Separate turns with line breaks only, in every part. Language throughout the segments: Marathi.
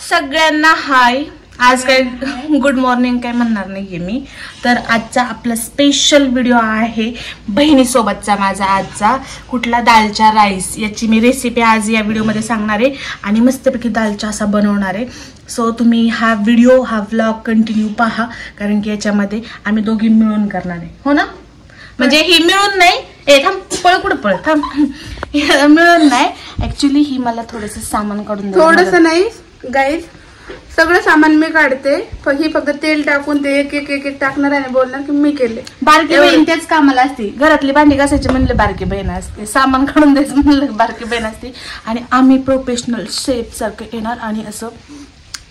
सगळ्यांना हाय. आज काय गुड मॉर्निंग काय म्हणणार नाहीये मी. तर आजचा आपला स्पेशल व्हिडिओ आहे बहिणीसोबतचा माझा. आजचा कुठला दालचा राईस याची मी रेसिपी आज या व्हिडिओमध्ये सांगणार आहे आणि मस्तपैकी दालचा असा बनवणार आहे. सो तुम्ही हा व्हिडिओ हा व्लॉग कंटिन्यू पहा, कारण की याच्यामध्ये आम्ही दोघी मिळून करणार आहे. हो ना, म्हणजे ही मिळून नाही, थांब पळ कुठं पळ थांब मिळून नाही. ऍक्च्युली ही मला थोडस सामान काढून
थोडस नाही गाईज, सगळं सामान मी काढते. ही फक्त तेल टाकून ते एक एक एक एक टाकणार आणि बोलणार की मी केले.
बारकी बहीण त्याच कामाला असते. घरातली भांडी घासायची म्हणले बारकी बहीण असते, सामान काढून द्यायचं म्हणलं बारकी बहीण असते. आणि आम्ही प्रोफेशनल शेफ सारखं येणार आणि असं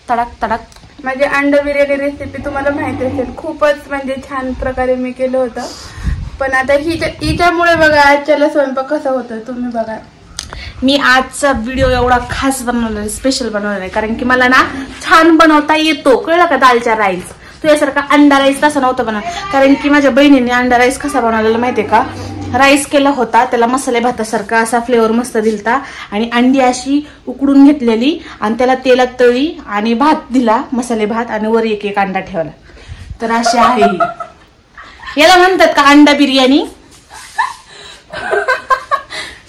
तडाक तडाक.
माझी अंडा बिर्याणी रेसिपी तुम्हाला माहिती असेल, खूपच म्हणजे छान प्रकारे मी केलं होतं. पण आता हिच्यामुळे बघा आजच्याला स्वयंपाक कसा होतोय तुम्ही बघा.
मी आजचा व्हिडिओ एवढा खास बनवलेला आहे, स्पेशल बनवलेला आहे, कारण की मला ना छान बनवता येतो. कळलं का? दालचा राईस तुझ्यासारखा अंडा राईस तसा नव्हता बनव. कारण की माझ्या बहिणीने अंडा राईस कसा बनवलेला माहितीये का? राईस केला होता, त्याला मसाले भातासारखा असा फ्लेवर मस्त दिलता आणि अंडी अशी उकडून घेतलेली आणि त्याला तेलात तळी आणि भात दिला, मसाले भात, आणि वर एक एक अंडा ठेवला. तर अशी आहे ही. याला म्हणतात का अंडा बिर्याणी?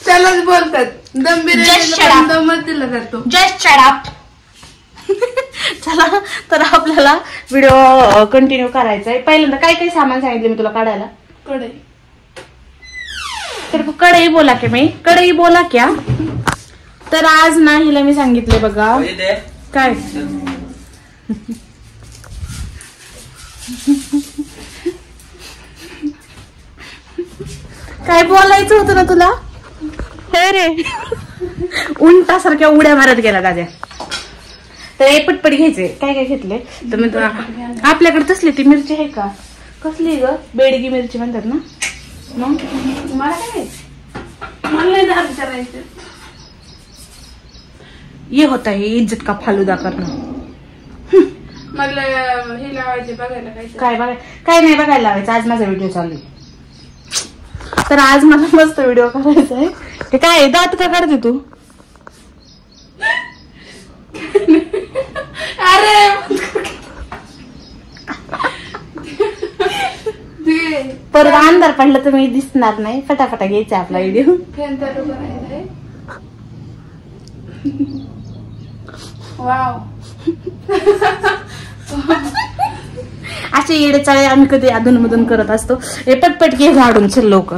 त्यालाच बोलतात दम बिर्याणी. दमच दिला जातो.
Just shut up. चला, तर आपल्याला व्हिडिओ कंटिन्यू करायचा आहे. पहिल्यांदा काय काय सामान सांगितले मी तुला काढायला?
कढई.
तर कढई बोला की मी कढई बोला क्या. तर आज ना हिला मी सांगितले बघा काय काय बोलायचं होतं ना तुला? हे रे उंटासारख्या उड्या मारत गेला दाद्या. तर हे पटपट घ्यायचे. काय काय घेतले तर मी आपल्याकडे तसली ती मिरची आहे का? कसली ग? बेडगी मिरची म्हणतात ना. मग
मला काय मला नाही विचारायचं.
ये होता है इज्जत का फालुदा करणं.
मला हे लावायचे बघायला
काय काय नाही बघायला लावायचं. आज माझा व्हिडिओ चालू आहे. तर आज मला मस्त व्हिडिओ करायचा आहे. ते काय दात का काढते तू?
अरे
परत अंधार पडलं तर मी दिसणार नाही. फटाफटा घ्यायचा आपला व्हिडिओ.
वाव.
असे येडे चाळे आम्ही कधी अधून मधून करत असतो. हे पटपट घे झाडून चल लवकर.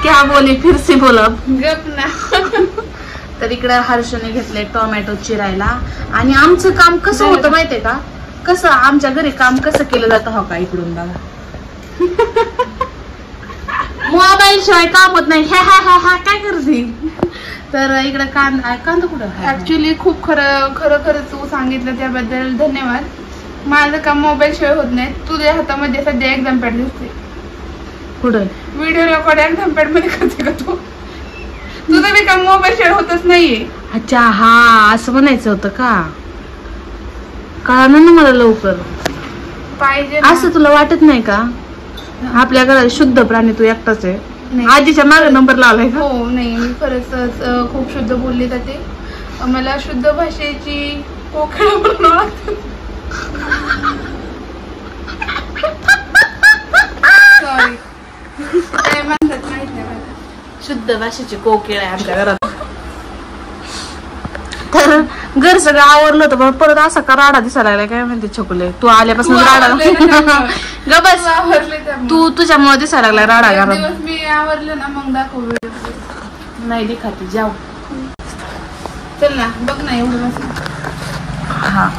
क्या बोले फिर से बोला
गप ना.
तर इकडे हर्षने घेतले टोमॅटो चिरायला. आणि आमचं काम कसं होतं माहितीये का? कसं आमच्या घरी काम कसं केलं जातं हो का? इकडून बघा, मोबाईल शिवाय काम होत नाही. हा हा हा हा काय करते? तर इकडे कांदा कुठं?
ऍक्च्युली खूप खरं तू सांगितलं त्याबद्दल धन्यवाद. माझं काम मोबाईल शिवाय होत नाही. तुझ्या हातामध्ये सध्या एक्झाम पॅड दिसते.
कुठं?
व्हिडिओ रेकॉर्ड एक्झाम पॅड मध्ये करते का तू? तुझं बी काम मोबाईल शिवाय होतच नाहीये.
अच्छा, हा असं म्हणायचं होतं का? कळलं ना मला लवकर.
पाहिजे
असं तुला वाटत नाही का? आपल्या घरात शुद्ध प्राणी तू एकटाच आहे. आजीच्या मागे नंबर लावलाय का?
हो नाही, मी खरंच खूप शुद्ध बोलली जाते. मला शुद्ध भाषेची कोकिळा म्हणून वाटतं. सॉरी, काय म्हणतात माहित नाही मला.
शुद्ध भाषेची कोकिळ आहे आमच्या घरात. तर घर सगळं आवरलं होतं, पण परत असा का राडा दिसायला लागला काय म्हणते छकुले. तू आल्यापासून राडा ग बस. तू तुझ्यामुळे दिसायला लागला राडा घरात.
मी आवरलं ना मग दाखव.
नाही दिखाती जाऊ.
चल ना बघ ना एवढं.
हा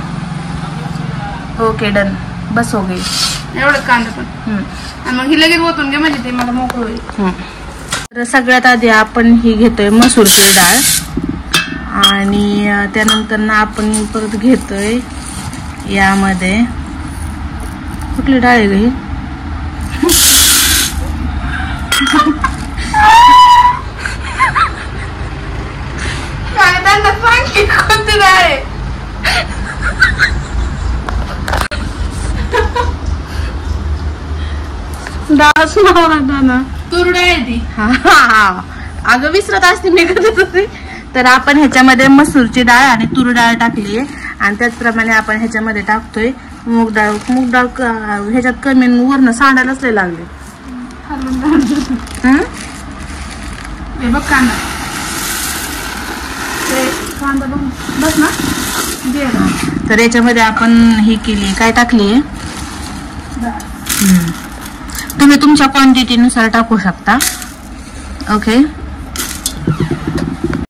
ओके डन. बस हो गई.
एवढं कांदा पण मग ही लगेच ओतून घे म्हणजे ते मला मोकळं होईल.
तर सगळ्यात आधी आपण ही घेतोय मसूरची डाळ आणि त्यानंतर ना आपण परत घेतोय यामध्ये कुठली डाळ आहे ग?
काय त्यांना सांग की कोणती डाळ आहे?
डाळच नाव ना
तुरडा आहे ती.
हा अगं विसरत असते मी कधी. तर आपण ह्याच्यामध्ये मसूरची डाळ आणि तूर डाळ टाकली आहे आणि त्याचप्रमाणे आपण ह्याच्यामध्ये टाकतोय मूग डाळ. मूग डाळ ह्याच्यात कमी वरण सांडायलाच लय लागले.
हे बघ कांदा, कांदा बघ बस ना.
तर याच्यामध्ये आपण ही केली, काय टाकली, तुम्ही तुमच्या क्वांटिटीनुसार टाकू शकता. ओके.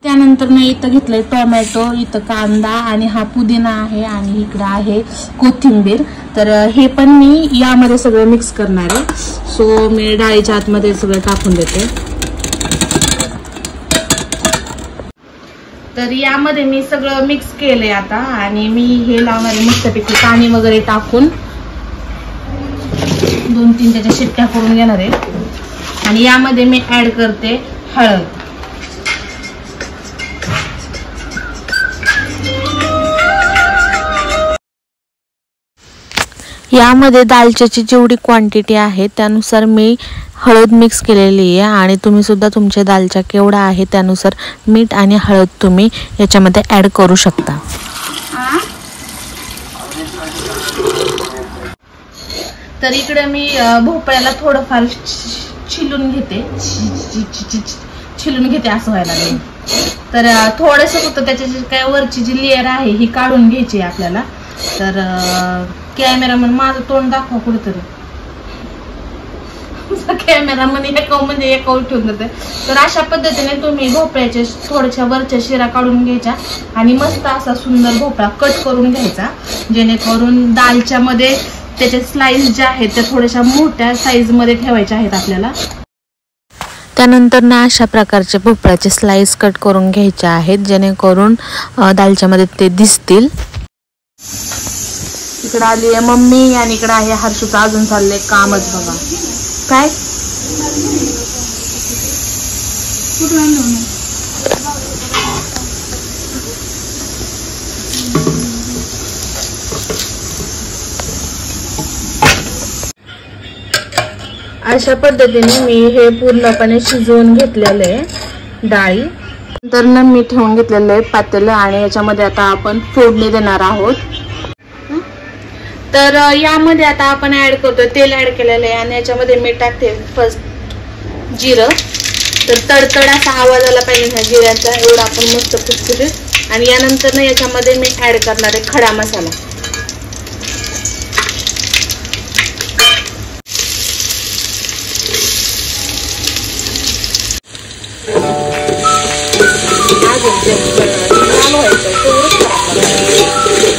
त्यानंतर मी इथं घेतलंय टोमॅटो, इथं कांदा आणि हा पुदिना आहे आणि इकडं आहे कोथिंबीर. तर हे पण मी यामध्ये सगळं मिक्स करणार आहे. सो मी डाळीच्या आतमध्ये सगळं टाकून देते. तर यामध्ये मी सगळं मिक्स केलंय आता आणि मी हे लावणार आहे मस्तपैकी पाणी वगैरे टाकून 2-3 त्याच्या शिट्ट्या करून घेणार आहे. आणि यामध्ये मी ऍड करते हळद. यामध्ये दालच्याची जेवढी क्वांटिटी आहे त्यानुसार मी हळद मिक्स केलेली आहे आणि तुम्ही सुद्धा तुमच्या दालच्या केवढा आहे त्यानुसार मीठ आणि हळद तुम्ही याच्यामध्ये ऍड करू शकता. तर इकडे मी भोपळ्याला थोडंफार छिलून घेते असं व्हायला लागेल. तर थोडंसं फक्त त्याची काय वरची जी लेअर आहे ही काढून घ्यायची आपल्याला. तर कॅमेरामन माझं तोंड दाखवा कुठेतरी. कॅमेरामन एकावर ठेवून देते. तर अशा पद्धतीने तुम्ही भोपळ्याच्या थोड्याशा वरच्या शिरा काढून घ्यायच्या आणि मस्त असा सुंदर भोपळा कट करून घ्यायचा, जेणेकरून दालच्या मध्ये त्याचे स्लाइस ज्या आहेत त्या थोड्याशा मोठ्या साईज मध्ये ठेवायच्या आहेत आपल्याला. त्यानंतर ना अशा प्रकारचे भोपळ्याचे स्लाइस कट करून घ्यायचे आहेत, जेणेकरून दालच्या मध्ये ते दिसतील. इकडे आली आहे मम्मी आणि इकडे आहे हर्षूचं अजून चाललंय कामच. बघा काय अशा पद्धतीने मी हे पूर्णपणे शिजवून घेतलेलं आहे डाळी. नंतर ना मी ठेवून घेतलेलं आहे पातेलं आणि याच्यामध्ये आता आपण फोडणी देणार आहोत. तर यामध्ये आता आपण ऍड करतोय तेल ऍड केलेलं आहे आणि याच्यामध्ये मी टाकते फर्स्ट जिरं. तर तडतड असा आवाज आला पाहिजे ह्या जिऱ्याचा, एवढा आपण मस्त कुसकुसीत. आणि यानंतर ना याच्यामध्ये मी ऍड करणार आहे खडा मसाला. लाल व्हायचं तेवढंच.